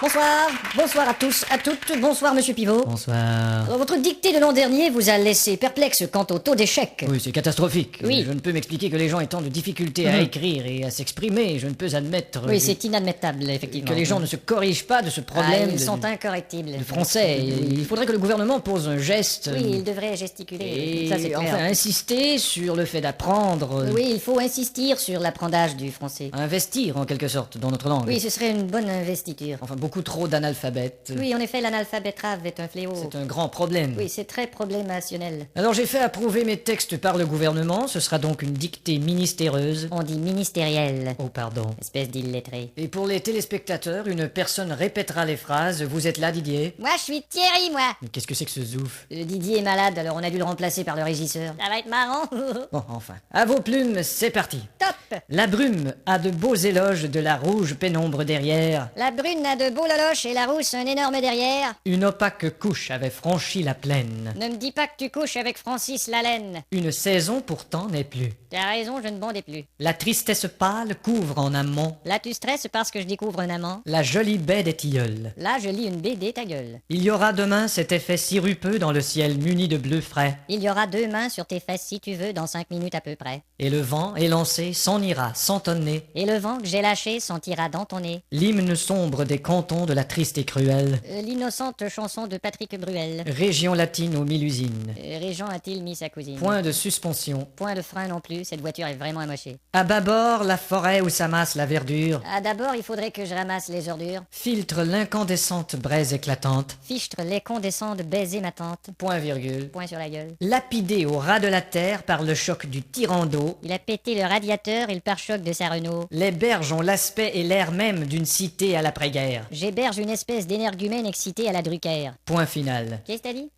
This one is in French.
Bonsoir, bonsoir à tous, à toutes, bonsoir Monsieur Pivot. Bonsoir. Votre dictée de l'an dernier vous a laissé perplexe quant au taux d'échec. Oui, c'est catastrophique. Oui. Je ne peux m'expliquer que les gens aient tant de difficultés à écrire et à s'exprimer. Je ne peux admettre Oui, c'est inadmettable, effectivement. que les gens ne se corrigent pas de ce Ah, problème ils sont incorrectibles. de français. Il faudrait que le gouvernement pose un geste. Oui, ils devraient gesticuler. Et Ça, c'est clair. enfin insister sur le fait d'apprendre. Oui, il faut insister sur l'apprentissage du français. Investir en quelque sorte dans notre langue. Oui, ce serait une bonne investiture. Enfin, beaucoup trop d'analphabètes. Oui, en effet, l'analphabétrave est un fléau. C'est un grand problème. Oui, c'est très problémationnel. Alors j'ai fait approuver mes textes par le gouvernement. Ce sera donc une dictée ministéreuse. On dit ministériel. Oh, pardon. Espèce d'illettré. Et pour les téléspectateurs, une personne répétera les phrases. Vous êtes là, Didier? Moi, je suis Thierry, moi. Mais qu'est-ce que c'est que ce zouf? Didier est malade, alors on a dû le remplacer par le régisseur. Ça va être marrant. Bon, enfin. À vos plumes, c'est parti. Top. La brume a de beaux éloges de la rouge pénombre derrière. La brune a de beaux loloches et la rousse un énorme derrière. Une opaque couche avait franchi la plaine. Ne me dis pas que tu couches avec Francis Lalaine. Une saison pourtant n'est plus. T'as raison, je ne bondais plus. La tristesse pâle couvre en amont Là, tu stresses parce que je découvre un amant. la jolie baie des tilleuls. Là, je lis une BD, ta gueule. Il y aura demain cet effet sirupeux dans le ciel muni de bleu frais. Il y aura 2 mains sur tes fesses si tu veux dans 5 minutes à peu près. Et le vent élancé s'en ira sans tonner. Et le vent que j'ai lâché sentira dans ton nez. L'hymne sombre des cantons de la triste et cruelle L'innocente chanson de Patrick Bruel. région latine aux 1000 usines. Régent a-t-il mis sa cousine? Point de suspension. Point de frein non plus, cette voiture est vraiment amochée. À bâbord, la forêt où s'amasse la verdure Ah, d'abord, il faudrait que je ramasse les ordures. filtre l'incandescente braise éclatante. Fichtre les condescends de baiser ma tante. Point virgule. Point sur la gueule. Lapidé au ras de la terre par le choc du tyran d'eau, Il a pété le radiateur et le pare-choc de sa Renault. les berges ont l'aspect et l'air même d'une cité à l'après-guerre. J'héberge une espèce d'énergumène excité à la Drucker. Point final. Qu'est-ce que t'as dit?